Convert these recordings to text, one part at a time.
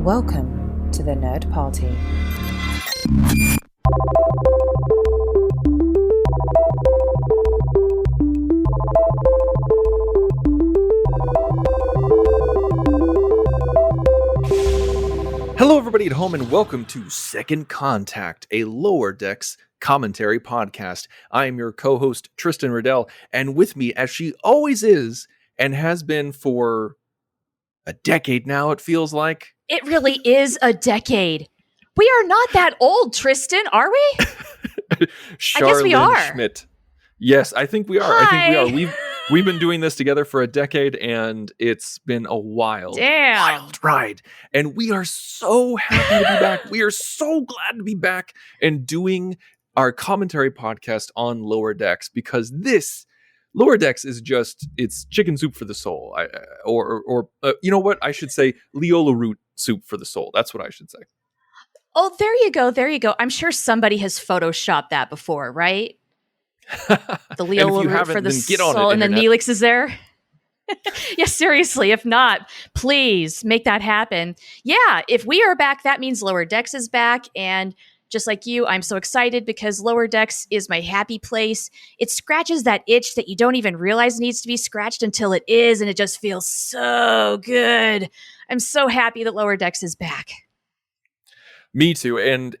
Welcome to the Nerd Party. Hello, everybody at home, and welcome to Second Contact, a Lower Decks commentary podcast. I am your co-host, Tristan Riddell, and with me, as she always is, and has been for a decade now, it feels like. It really is a decade. We are not that old, Tristan, are we? I guess we are. Schmidt. Yes, I think we are. Hi. I think we are. We've been doing this together for a decade, and it's been a wild ride. And we are so happy to be back. We are so glad to be back and doing our commentary podcast on Lower Decks, because this Lower Decks is it's chicken soup for the soul. Or you know what? I should say Leola root soup for the soul. That's what I should say. Oh, there you go. There you go. I'm sure somebody has photoshopped that before, right? The Leola root for the soul, and then Neelix is there. Yeah, seriously. If not, please make that happen. Yeah, if we are back, that means Lower Decks is back. And just like you, I'm so excited because Lower Decks is my happy place. It scratches that itch that you don't even realize needs to be scratched until it is, and it just feels so good. I'm so happy that Lower Decks is back. Me too. And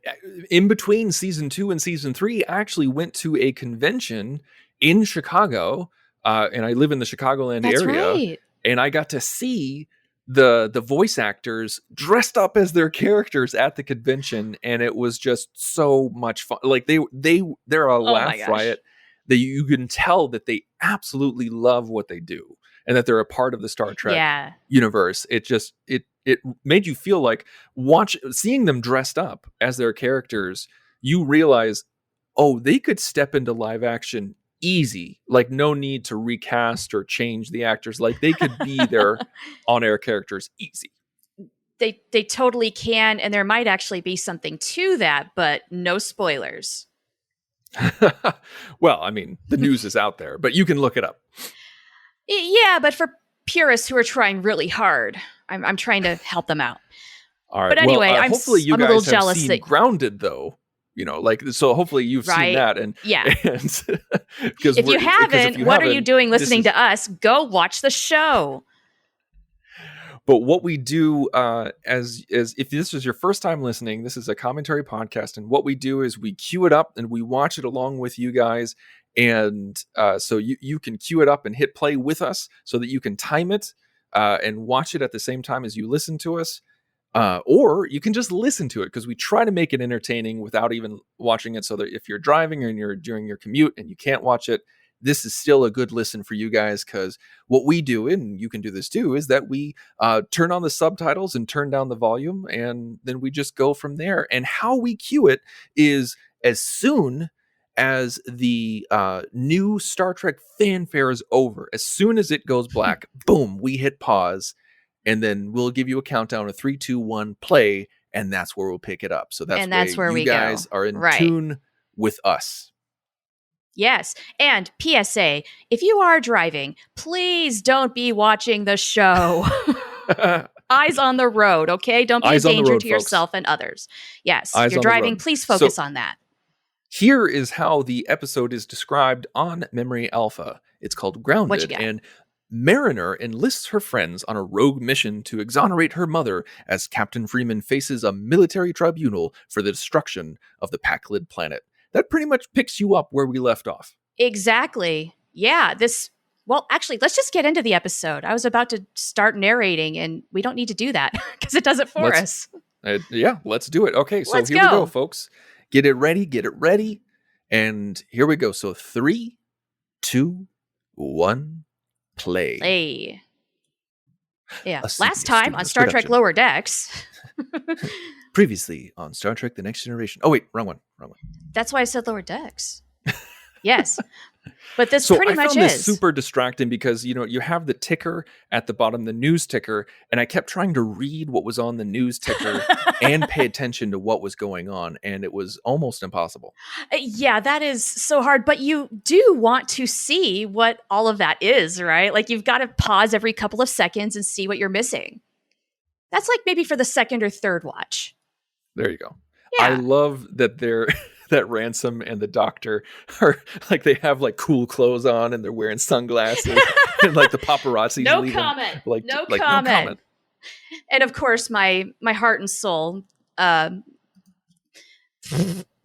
in between season 2 and season 3, I actually went to a convention in Chicago, and I live in the Chicagoland area. Right. And I got to see the voice actors dressed up as their characters at the convention, and it was just so much fun. Like they're a laugh riot that you can tell that they absolutely love what they do, and that they're a part of the Star Trek universe. It made you feel like seeing them dressed up as their characters. You realize, oh, they could step into live action easy. Like no need to recast or change the actors. Like they could be their on-air characters easy. They totally can, and there might actually be something to that, but no spoilers. Well, I mean, the news is out there, but you can look it up. Yeah, but for purists who are trying really hard, I'm trying to help them out. All right. But anyway, well, hopefully you I'm guys a little have jealous seen that Grounded, though. You know, like, so hopefully you've seen that. And yeah. Because if you haven't, what are you doing listening to us? Go watch the show. But what we do, as if this is your first time listening, this is a commentary podcast, and what we do is we queue it up and we watch it along with you guys. And so you can queue it up and hit play with us so that you can time it and watch it at the same time as you listen to us. Or you can just listen to it, because we try to make it entertaining without even watching it, so that if you're driving or you're during your commute and you can't watch it, this is still a good listen for you guys. Because what we do, and you can do this too, is that we turn on the subtitles and turn down the volume, and then we just go from there. And how we cue it is as soon as the new Star Trek fanfare is over, as soon as it goes black, boom, we hit pause, and then we'll give you a countdown of 3, 2, 1, play, and that's where we'll pick it up. So that's where you guys are in tune with us. Yes. And PSA, if you are driving, please don't be watching the show. Eyes on the road, okay? Don't be a danger to yourself and others. Yes. If you're driving, please focus on that. Here is how the episode is described on Memory Alpha. It's called Grounded, and Mariner enlists her friends on a rogue mission to exonerate her mother as Captain Freeman faces a military tribunal for the destruction of the Pakled Planet. That pretty much picks you up where we left off. Exactly. Yeah, actually, let's just get into the episode. I was about to start narrating, and we don't need to do that because it does it for us. Yeah, let's do it. Okay, so here we go, folks. Get it ready. And here we go. So 3, 2, 1, play. Yeah. Last time on Star Trek Lower Decks. Previously on Star Trek The Next Generation. Oh, wait, wrong one. That's why I said Lower Decks. Yes. But this pretty much is. So I found this super distracting because, you have the ticker at the bottom, the news ticker, and I kept trying to read what was on the news ticker and pay attention to what was going on, and it was almost impossible. Yeah, that is so hard, but you do want to see what all of that is, right? Like, you've got to pause every couple of seconds and see what you're missing. That's like maybe for the second or third watch. There you go. Yeah. I love that that Ransom and the Doctor are like, they have like cool clothes on and they're wearing sunglasses and like the paparazzi's no leaving. Comment. Like, no like comment. No comment. And of course, my heart and soul.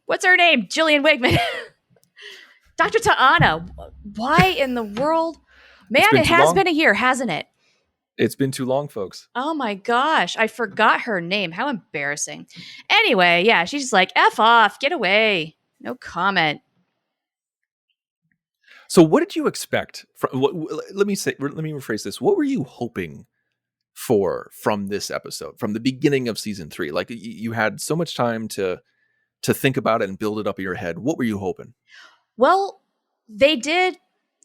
What's her name? Gillian Wigman. Dr. Ta'ana. Why in the world? Man, it has been a year, hasn't it? It's been too long, folks. Oh my gosh. I forgot her name. How embarrassing. Anyway, yeah, she's just like, F off, get away. No comment. So what did you expect let me rephrase this. What were you hoping for from this episode, from the beginning of season 3? Like, you had so much time to think about it and build it up in your head. What were you hoping? Well, they did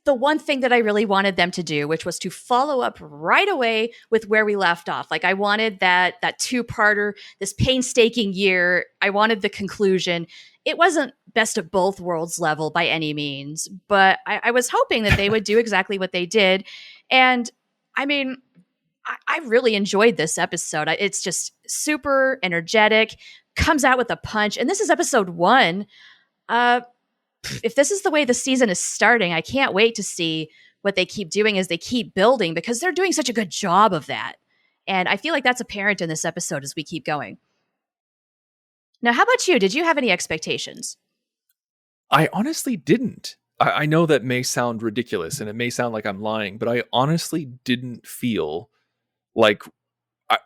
the one thing that I really wanted them to do, which was to follow up right away with where we left off. Like, I wanted that two-parter, this painstaking year. I wanted the conclusion. It wasn't best of both worlds level by any means, but I was hoping that they would do exactly what they did. And I mean, I really enjoyed this episode. It's just super energetic, comes out with a punch. And this is episode 1. If this is the way the season is starting, I can't wait to see what they keep doing as they keep building, because they're doing such a good job of that. And I feel like that's apparent in this episode as we keep going. Now, how about you? Did you have any expectations? I honestly didn't. I know that may sound ridiculous and it may sound like I'm lying, but I honestly didn't feel like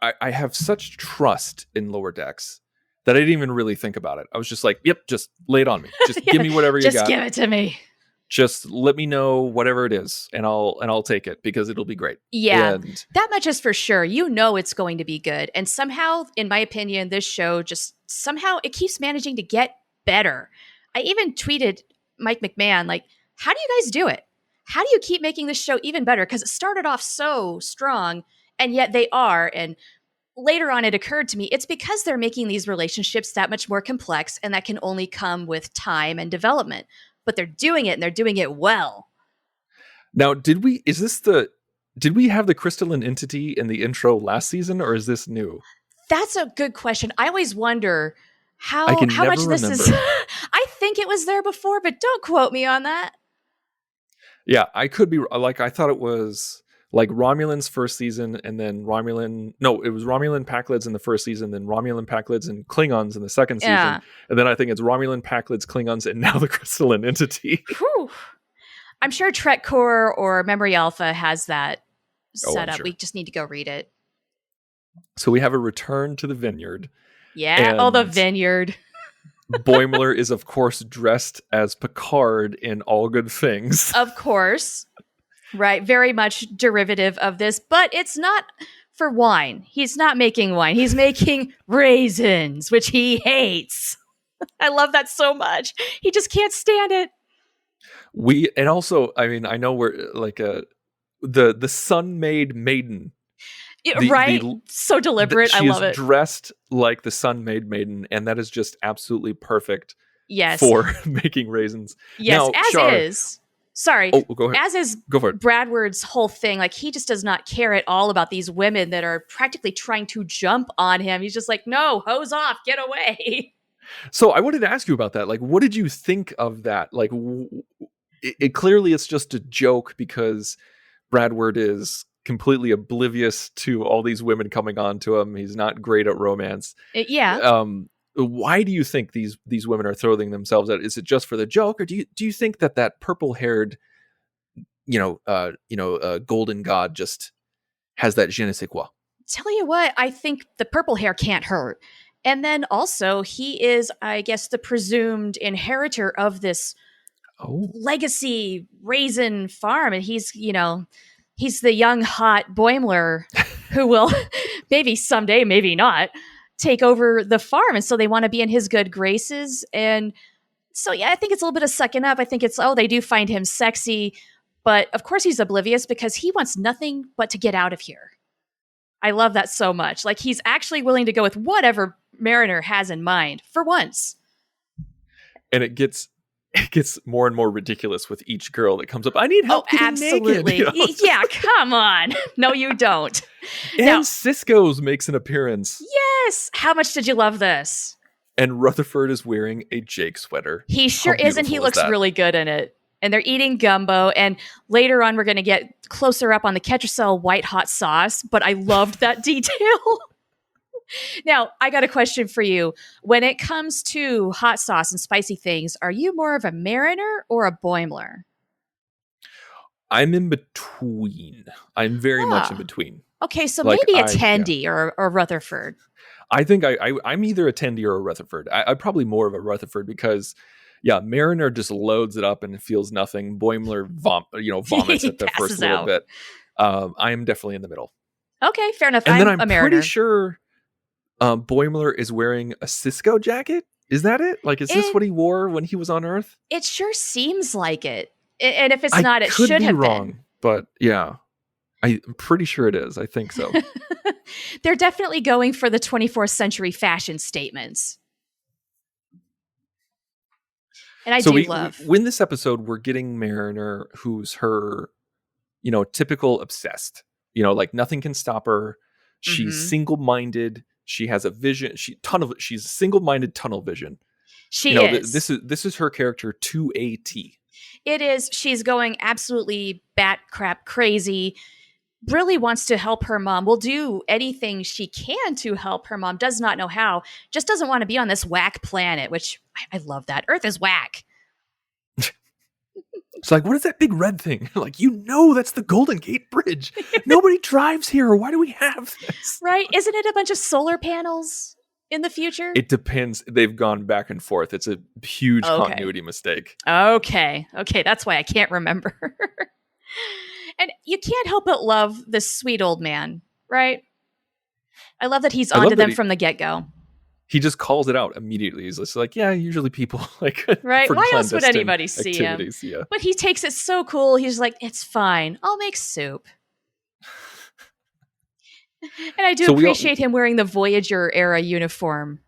I have such trust in Lower Decks that I didn't even really think about it. I was just like, yep, just lay it on me. Just give me whatever you got. Just give it to me. Just let me know whatever it is, and I'll take it, because it'll be great. Yeah, that much is for sure. You know it's going to be good. And somehow, in my opinion, this show just somehow it keeps managing to get better. I even tweeted Mike McMahon, like, how do you guys do it? How do you keep making this show even better? Because it started off so strong, and yet they are. And later on, it occurred to me, it's because they're making these relationships that much more complex, and that can only come with time and development. But they're doing it, and they're doing it well. Now, did we have the crystalline entity in the intro last season, or is this new? That's a good question. I always wonder how much this is. I think it was there before, but don't quote me on that. Yeah, I could be. Like, I thought it was like Romulan's first season, and then it was Romulan Pakleds in the first season, then Romulan Pakleds and Klingons in the second season, and then I think it's Romulan Pakleds, Klingons, and now the crystalline entity. Whew. I'm sure Trek Core or Memory Alpha has that set up. Sure. We just need to go read it. So we have a return to the vineyard. Yeah, the vineyard. Boimler is, of course, dressed as Picard in All Good Things. Of course. Right, very much derivative of this, but it's not for wine. He's not making wine. He's making raisins, which he hates. I love that so much. He just can't stand it. And also, I mean, I know we're like the sun-made maiden. So deliberate. I love it. She is dressed like the sun-made maiden, and that is just absolutely perfect. Yes. For making raisins. Yes, now, is. Sorry. Oh, go ahead. As is go for it. Bradward's whole thing, like, he just does not care at all about these women that are practically trying to jump on him. He's just like, no, hose off, get away. So I wanted to ask you about that. Like, what did you think of that? Like, it clearly it's just a joke because Bradward is completely oblivious to all these women coming on to him. He's not great at romance. Yeah. Why do you think these women are throwing themselves at it? Is it just for the joke, or do you think that purple-haired, golden god just has that je ne sais quoi? Tell you what, I think the purple hair can't hurt. And then also, he is, I guess, the presumed inheritor of this legacy raisin farm, and he's the young hot Boimler who will maybe someday, maybe not, take over the farm. And so they want to be in his good graces. And so, yeah, I think it's a little bit of sucking up. I think it's, they do find him sexy. But of course he's oblivious because he wants nothing but to get out of here. I love that so much. Like, he's actually willing to go with whatever Mariner has in mind for once. And it gets it gets more and more ridiculous with each girl that comes up. I need help getting absolutely. naked. You know? Yeah, come on. No, you don't. And now, Sisko's makes an appearance. Yes. How much did you love this? And Rutherford is wearing a Jake sweater. He sure is, and he looks really good in it. And they're eating gumbo. And later on, we're going to get closer up on the Ketracel white hot sauce. But I loved that detail. Now, I got a question for you. When it comes to hot sauce and spicy things, are you more of a Mariner or a Boimler? I'm in between. I'm very much in between. Okay, so like maybe a Tandy or Rutherford. I think I'm either a Tandy or a Rutherford. I'm probably more of a Rutherford because, Mariner just loads it up and it feels nothing. Boimler vomits at the first little bit. I am definitely in the middle. Okay, fair enough. And then I'm a Mariner. pretty sure Boimler is wearing a Sisko jacket. Is that it? Like, is this what he wore when he was on Earth? It sure seems like it. And if it's not, it should have been. But yeah, I'm pretty sure it is. I think so. They're definitely going for the 24th century fashion statements. And I love. In this episode, we're getting Mariner, who's her, typical obsessed. Like nothing can stop her. She's single-minded. She has a vision. She's single-minded tunnel vision. She is. This is her character to a T. It is. She's going absolutely bat crap crazy. Really wants to help her mom. Will do anything she can to help her mom. Does not know how. Just doesn't want to be on this whack planet, which I love that. Earth is whack. It's like, what is that big red thing? Like, that's the Golden Gate Bridge. Nobody drives here. Why do we have this? Right? Isn't it a bunch of solar panels in the future? It depends. They've gone back and forth. It's a huge continuity mistake. Okay. That's why I can't remember. And you can't help but love this sweet old man, right? I love that he's onto them from the get-go. He just calls it out immediately. He's just like, usually people like right. Why else would anybody see him? Yeah. But he takes it so cool. He's like, it's fine. I'll make soup. And I do appreciate him wearing the Voyager era uniform.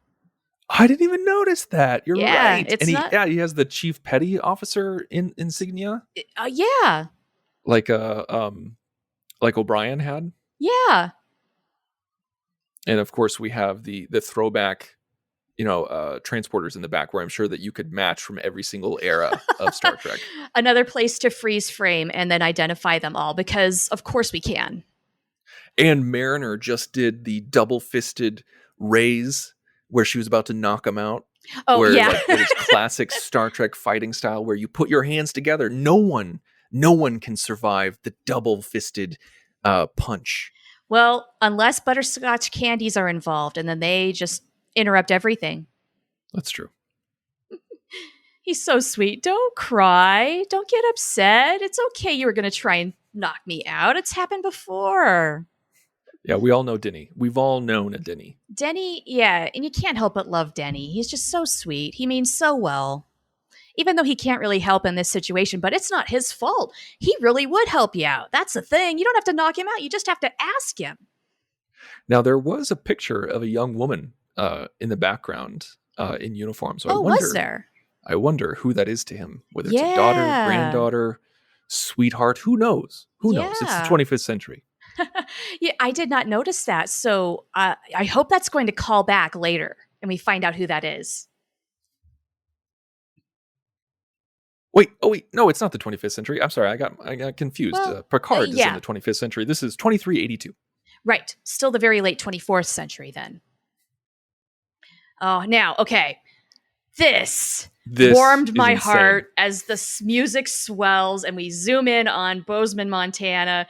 I didn't even notice that. You're right. And he has the chief petty officer insignia. Yeah. Like O'Brien had. Yeah. And of course, we have the throwback, transporters in the back, where I'm sure that you could match from every single era of Star Trek. Another place to freeze frame and then identify them all, because of course we can. And Mariner just did the double-fisted raise where she was about to knock him out. Oh, yeah. It is classic Star Trek fighting style where you put your hands together. No one can survive the double-fisted punch. Well, unless butterscotch candies are involved, and then they just interrupt everything. That's true. He's so sweet. Don't cry. Don't get upset. It's okay. You were going to try and knock me out. It's happened before. Yeah, we all know Denny. We've all known a Denny. Denny, yeah, and you can't help but love Denny. He's just so sweet. He means so well. Even though he can't really help in this situation, but it's not his fault. He really would help you out. That's the thing. You don't have to knock him out. You just have to ask him. Now, there was a picture of a young woman in the background in uniform. So was there? I wonder who that is to him. Whether it's a daughter, granddaughter, sweetheart. Who knows? Who knows? It's the 25th century. Yeah, I did not notice that. So I hope that's going to call back later and we find out who that is. Wait, no, it's not the 25th century. I'm sorry, I got confused. Picard is in the 25th century. This is 2382. Right, still the very late 24th century then. Oh, now, okay. This warmed my heart as the music swells and we zoom in on Bozeman, Montana.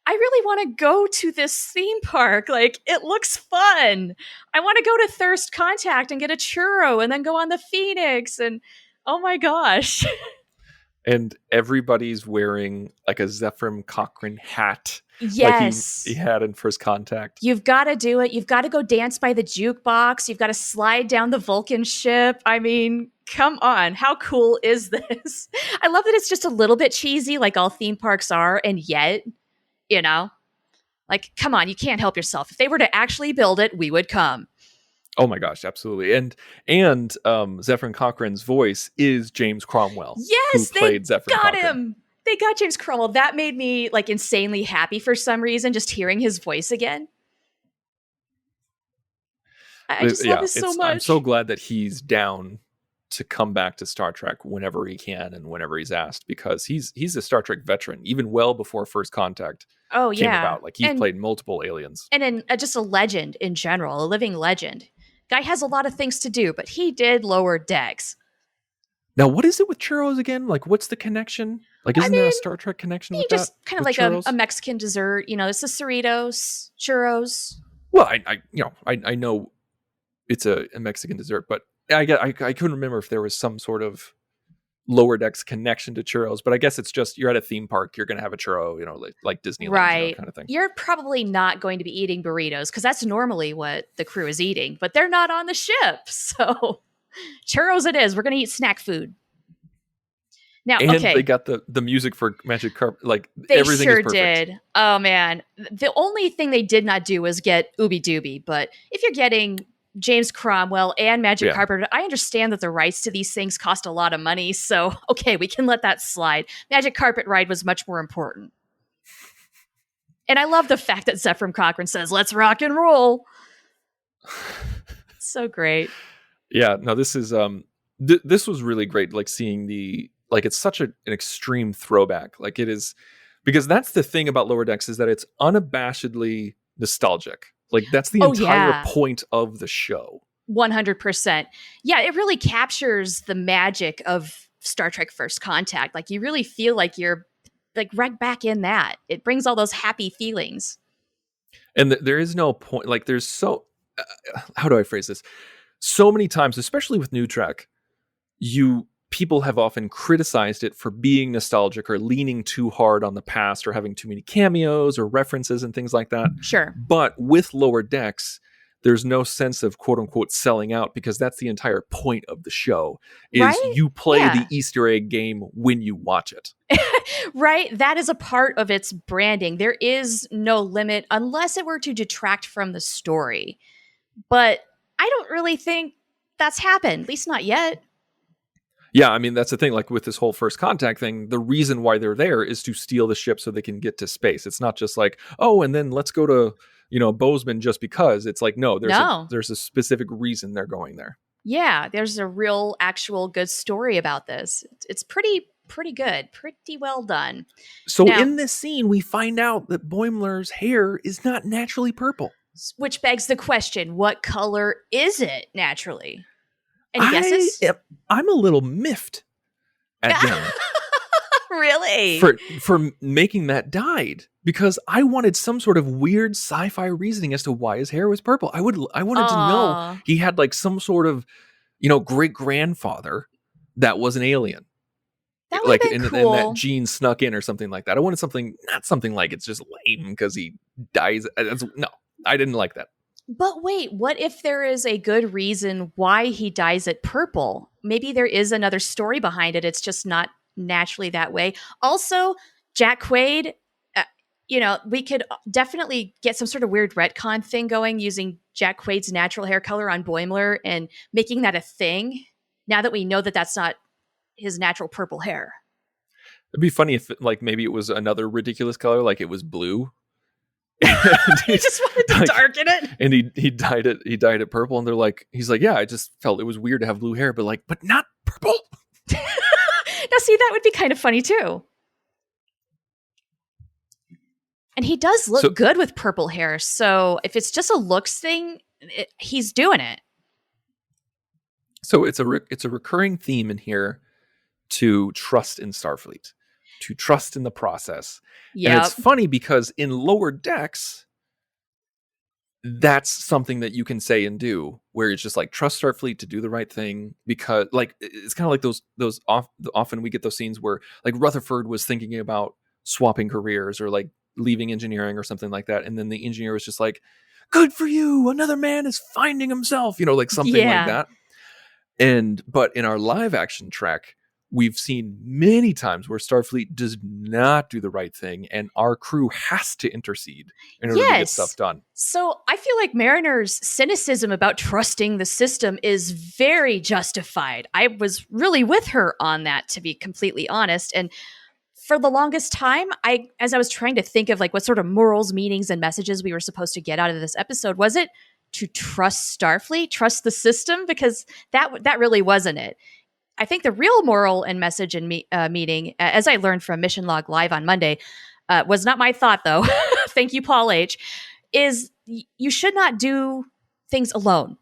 I really want to go to this theme park. Like, it looks fun. I want to go to Thirst Contact and get a churro and then go on the Phoenix. And oh my gosh. And everybody's wearing like a Zephram Cochrane hat. Yes. Like he had in First Contact. You've got to do it. You've got to go dance by the jukebox. You've got to slide down the Vulcan ship. I mean, come on. How cool is this? I love that it's just a little bit cheesy, like all theme parks are. And yet, like, come on, you can't help yourself. If they were to actually build it, we would come. Oh my gosh, absolutely. And Zephyrin Cochrane's voice is James Cromwell. Yes, who played they Zephyrin got Cochrane. him. They got James Cromwell. That made me like insanely happy for some reason, just hearing his voice again. I just love this so much. I'm so glad that he's down to come back to Star Trek whenever he can and whenever he's asked, because he's a Star Trek veteran, even well before First Contact came about. Like, he's played multiple aliens. And just a legend in general, a living legend. Guy has a lot of things to do, but he did Lower Decks. Now, what is it with churros again? Like, what's the connection? Like, isn't there a Star Trek connection with just that? Kind of like a Mexican dessert. You know, it's the Cerritos, churros. Well, I know it's a Mexican dessert, but I couldn't remember if there was some sort of Lower Decks connection to churros. But I guess it's just, you're at a theme park, you're going to have a churro, you know, like Disneyland, right? Kind of thing. You're probably not going to be eating burritos because that's normally what the crew is eating, but they're not on the ship, so churros it is. We're going to eat snack food. Now, and they got the music for Magic Carpet. Like, they everything sure is perfect. did. Oh man, the only thing they did not do was get Ooby Dooby. But if you're getting James Cromwell and Magic Carpet, I understand that the rights to these things cost a lot of money. So, okay, we can let that slide. Magic Carpet Ride was much more important. And I love the fact that Zephyrin Cochrane says, "Let's rock and roll." So great. Yeah, no, this is this was really great. Like, seeing it's such an extreme throwback. Like, it is, because that's the thing about Lower Decks, is that it's unabashedly nostalgic. Like, that's the entire point of the show. 100%. Yeah, it really captures the magic of Star Trek First Contact. Like, you really feel like you're like right back in that. It brings all those happy feelings. And there is no point. Like, there's how do I phrase this? So many times, especially with New Trek, people have often criticized it for being nostalgic or leaning too hard on the past or having too many cameos or references and things like that. Sure. But with Lower Decks, there's no sense of quote unquote selling out, because that's the entire point of the show, is you play the Easter egg game when you watch it. Right. That is a part of its branding. There is no limit unless it were to detract from the story. But I don't really think that's happened, at least not yet. Yeah, I mean, that's the thing. Like, with this whole First Contact thing, the reason why they're there is to steal the ship so they can get to space. It's not just like, oh, and then let's go to, Bozeman just because. It's like, no, there's a specific reason they're going there. Yeah, there's a real, actual good story about this. It's pretty good, pretty well done. So now, in this scene, we find out that Boimler's hair is not naturally purple. Which begs the question, what color is it naturally? Any guesses? I'm a little miffed at them. Really? For making that dyed, because I wanted some sort of weird sci-fi reasoning as to why his hair was purple. I wanted to know he had like some sort of, great grandfather that was an alien. That would have been cool. And that gene snuck in or something like that. I wanted not something like it's just lame because he dies. No, I didn't like that. But wait, what if there is a good reason why he dyes it purple? Maybe there is another story behind it. It's just not naturally that way. Also, Jack Quaid, we could definitely get some sort of weird retcon thing going using Jack Quaid's natural hair color on Boimler and making that a thing now that we know that that's not his natural purple hair. It'd be funny if maybe it was another ridiculous color, like it was blue. He just wanted to darken it, and he dyed it purple, and he's like, yeah, I just felt it was weird to have blue hair, but not purple. Now see, that would be kind of funny too. And he does look good with purple hair, so if it's just a looks thing, he's doing it. So it's a recurring theme in here to trust in Starfleet, to trust in the process. Yep. And it's funny because in Lower Decks, that's something that you can say and do, where it's just like, trust Starfleet to do the right thing, because it's kind of like those often we get those scenes where like Rutherford was thinking about swapping careers or like leaving engineering or something like that, and then the engineer was just like, good for you, another man is finding himself, like something like that. But in our live action Trek, we've seen many times where Starfleet does not do the right thing, and our crew has to intercede in order to get stuff done. So I feel like Mariner's cynicism about trusting the system is very justified. I was really with her on that, to be completely honest. And for the longest time, as I was trying to think of like what sort of morals, meanings, and messages we were supposed to get out of this episode, was it to trust Starfleet, trust the system? Because that really wasn't it. I think the real moral and message and meaning, as I learned from Mission Log Live on Monday, was not my thought, though. Thank you, Paul H. Is you should not do things alone.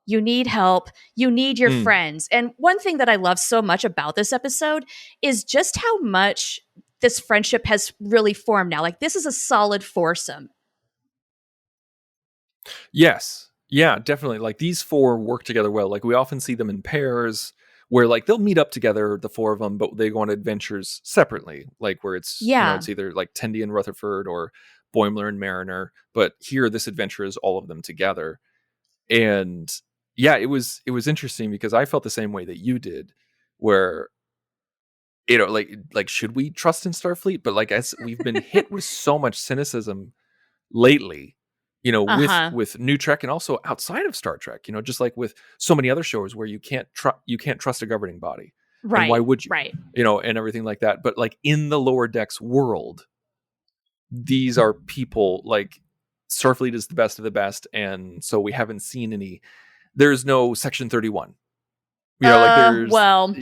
You need help. You need your friends. And one thing that I love so much about this episode is just how much this friendship has really formed now. Like, this is a solid foursome. Yes. Yeah, definitely. Like, these four work together well. Like, we often see them in pairs where like they'll meet up together, the four of them, but they go on adventures separately. Like where it's, it's either like Tendi and Rutherford or Boimler and Mariner. But here, this adventure is all of them together. And yeah, it was interesting because I felt the same way that you did, where, like should we trust in Starfleet? But like, as we've been hit with so much cynicism lately, with New Trek and also outside of Star Trek, just like with so many other shows where you can't trust a governing body. Right. And why would you? Right. And everything like that. But like in the Lower Decks world, these are people, like Starfleet is the best of the best. And so we haven't seen there's no Section 31. Well,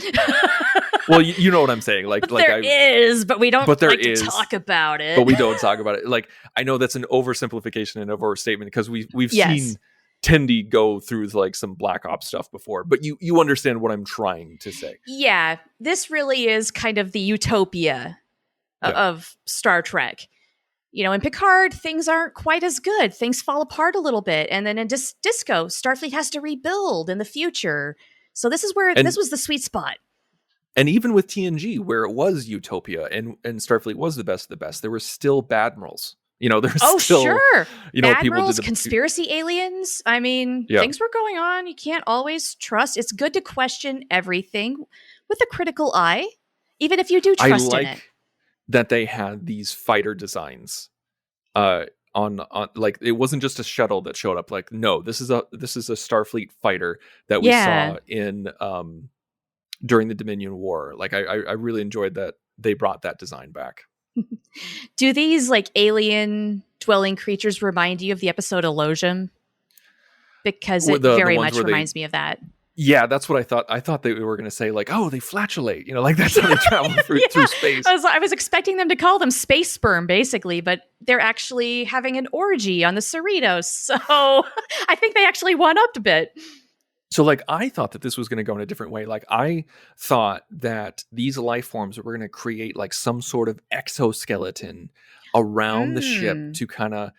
well, you know what I'm saying. Like there is, but we don't to talk about it. But we don't talk about it. Like, I know that's an oversimplification and overstatement because we've seen Tendi go through like some Black Ops stuff before, but you understand what I'm trying to say. Yeah, this really is kind of the utopia of Star Trek. In Picard, things aren't quite as good. Things fall apart a little bit. And then in Disco, Starfleet has to rebuild in the future. So this is where this was the sweet spot. And even with TNG, where it was utopia and Starfleet was the best of the best, there were still badmirals. There's still, sure. Admirals, people conspiracy aliens. I mean, things were going on. You can't always trust. It's good to question everything with a critical eye, even if you do trust in it. That they had these fighter designs on like, it wasn't just a shuttle that showed up. Like, no, this is a Starfleet fighter that we saw in during the Dominion War. Like, I really enjoyed that they brought that design back. Do these like alien dwelling creatures remind you of the episode Elogium? Because it very much reminds me of that. Yeah, that's what I thought. I thought they were going to say like, oh, they flatulate, like that's how they travel through space. I was expecting them to call them space sperm, basically, but they're actually having an orgy on the Cerritos. So I think they actually one-upped a bit. So like, I thought that this was going to go in a different way. Like, I thought that these life forms were going to create like some sort of exoskeleton around the ship to kind of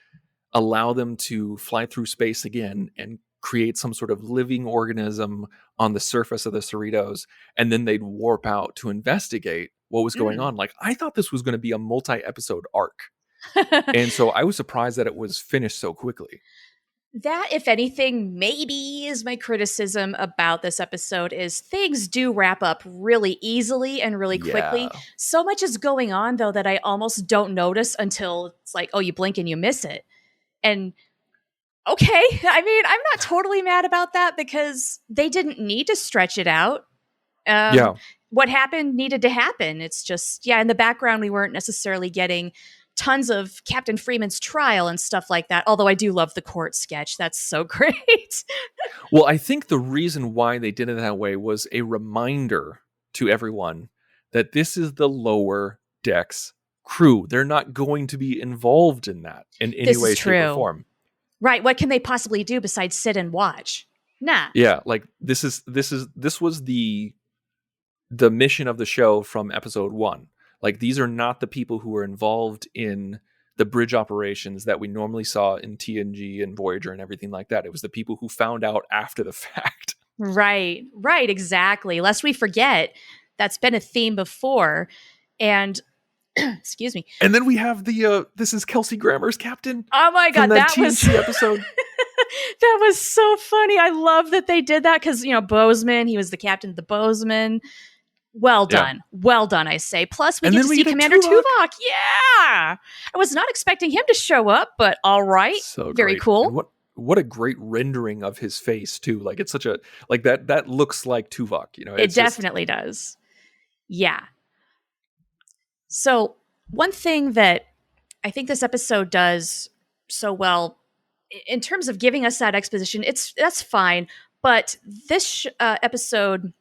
allow them to fly through space again and create some sort of living organism on the surface of the Cerritos, and then they'd warp out to investigate what was going on. Like, I thought this was going to be a multi-episode arc. And so I was surprised that it was finished so quickly. That, if anything, maybe is my criticism about this episode, is things do wrap up really easily and really quickly. So much is going on, though, that I almost don't notice until it's like, oh, you blink and you miss it. And okay, I mean, I'm not totally mad about that because they didn't need to stretch it out. What happened needed to happen. It's just, in the background, we weren't necessarily getting tons of Captain Freeman's trial and stuff like that. Although I do love the court sketch. That's so great. Well, I think the reason why they did it that way was a reminder to everyone that this is the Lower Decks crew. They're not going to be involved in that in any way, shape, or form. Right. What can they possibly do besides sit and watch? Nah. Yeah. Like, this was the mission of the show from episode 1. Like, these are not the people who were involved in the bridge operations that we normally saw in TNG and Voyager and everything like that. It was the people who found out after the fact. Right, exactly. Lest we forget, that's been a theme before. And, excuse me. And then we have this is Kelsey Grammer's captain. Oh my God, that TNG was episode. That was so funny. I love that they did that because, Bozeman, he was the captain of the Bozeman. Well done. Yeah. Well done, I say. Plus, we get to see Commander Tuvok. Yeah. I was not expecting him to show up, but all right. So very great. Cool. And what a great rendering of his face, too. Like, it's such a, like, that looks like Tuvok, you know? It definitely does. Yeah. So, one thing that I think this episode does so well, in terms of giving us that exposition, that's fine. But this episode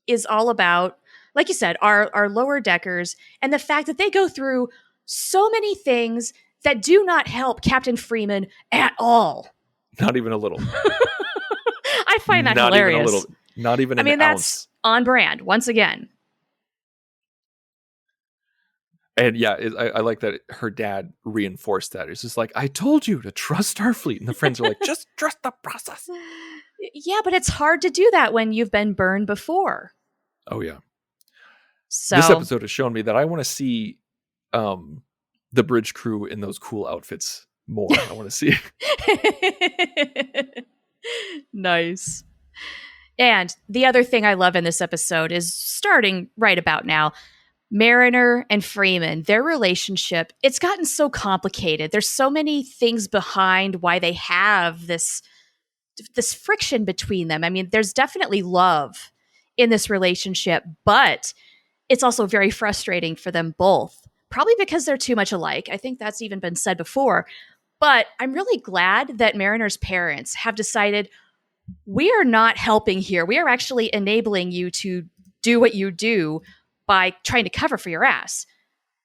is all about, like you said, our lower deckers and the fact that they go through so many things that do not help Captain Freeman at all. Not even a little. I find that hilarious. Even a little. Not even an ounce. That's on brand, once again. And yeah, I like that her dad reinforced that. It's just like, I told you to trust Starfleet. And the friends are like, just trust the process. Yeah, but it's hard to do that when you've been burned before. Oh, yeah. So this episode has shown me that I want to see the bridge crew in those cool outfits more. I want to see. Nice. And the other thing I love in this episode is, starting right about now, Mariner and Freeman, their relationship, it's gotten so complicated. There's so many things behind why they have this friction between them. I mean, there's definitely love in this relationship, but it's also very frustrating for them both, probably because they're too much alike. I think that's even been said before. But I'm really glad that Mariner's parents have decided, we are not helping here. We are actually enabling you to do what you do by trying to cover for your ass.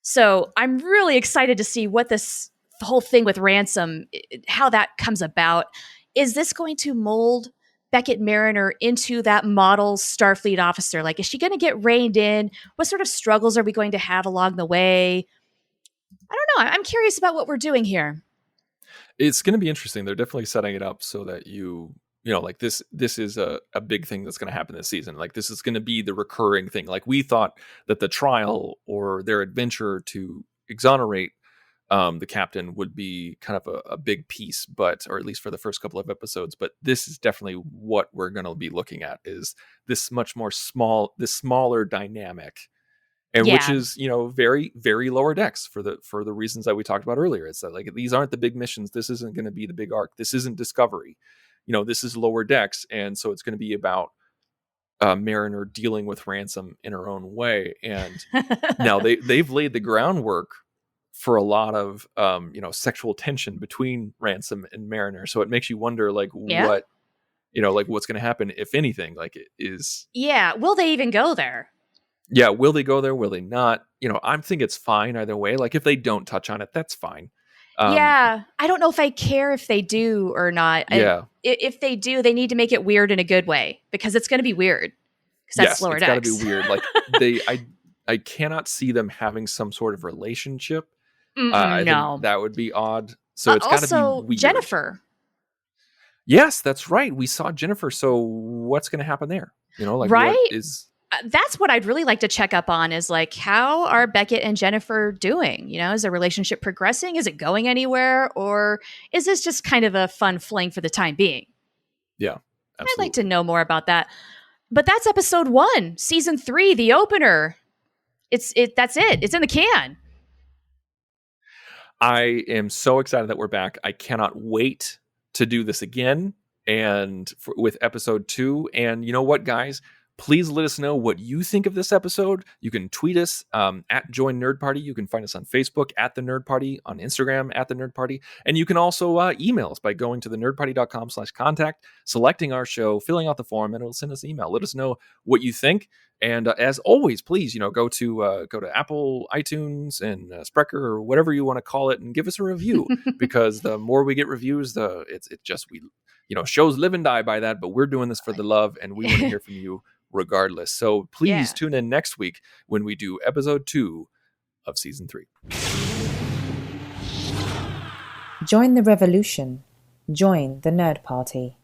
So I'm really excited to see what this whole thing with Ransom, how that comes about. Is this going to mold Beckett Mariner into that model Starfleet officer? Like, is she going to get reined in? What sort of struggles are we going to have along the way? I don't know. I'm curious about what we're doing here. It's going to be interesting. They're definitely setting it up so that you know, like this is a big thing that's going to happen this season. Like, this is going to be the recurring thing. Like, we thought that the trial or their adventure to exonerate the captain would be kind of a big piece, or at least for the first couple of episodes. But this is definitely what we're going to be looking at, is this smaller dynamic. And which is, you know, very, very lower decks for the reasons that we talked about earlier. It's that, like, these aren't the big missions. This isn't going to be the big arc. This isn't Discovery. You know, this is lower decks. And so it's going to be about Mariner dealing with Ransom in her own way. And now they've laid the groundwork for a lot of, you know, sexual tension between Ransom and Mariner. So it makes you wonder, like, what, you know, like, what's going to happen, if anything, like, it is. Yeah. Will they even go there? Yeah. Will they go there? Will they not? You know, I think it's fine either way. Like, if they don't touch on it, that's fine. Yeah. I don't know if I care if they do or not. Yeah. If they do, they need to make it weird in a good way, because it's going to be weird. Because that's lower decks. It's got to be weird. Like, I cannot see them having some sort of relationship. I think that would be odd. So it's got to be weird. Jennifer. Yes, that's right. We saw Jennifer. So what's going to happen there? You know, like, right? What is? That's what I'd really like to check up on, is like, how are Beckett and Jennifer doing? You know, is their relationship progressing? Is it going anywhere? Or is this just kind of a fun fling for the time being? Yeah, absolutely. I'd like to know more about that. But that's episode 1, season 3, the opener. That's it. It's in the can. I am so excited that we're back. I cannot wait to do this again, and with episode 2. And you know what, guys? Please let us know what you think of this episode. You can tweet us at Join Nerd Party. You can find us on Facebook at The Nerd Party, on Instagram at The Nerd Party. And you can also email us by going to thenerdparty.com/contact, selecting our show, filling out the form, and it'll send us an email. Let us know what you think. And as always, please, you know, go to Apple, iTunes, and Spreaker, or whatever you want to call it, and give us a review. Because the more we get reviews, we shows live and die by that. But we're doing this for the love, and we want to hear from you regardless. So please tune in next week when we do episode 2 of season 3. Join the revolution. Join the Nerd Party.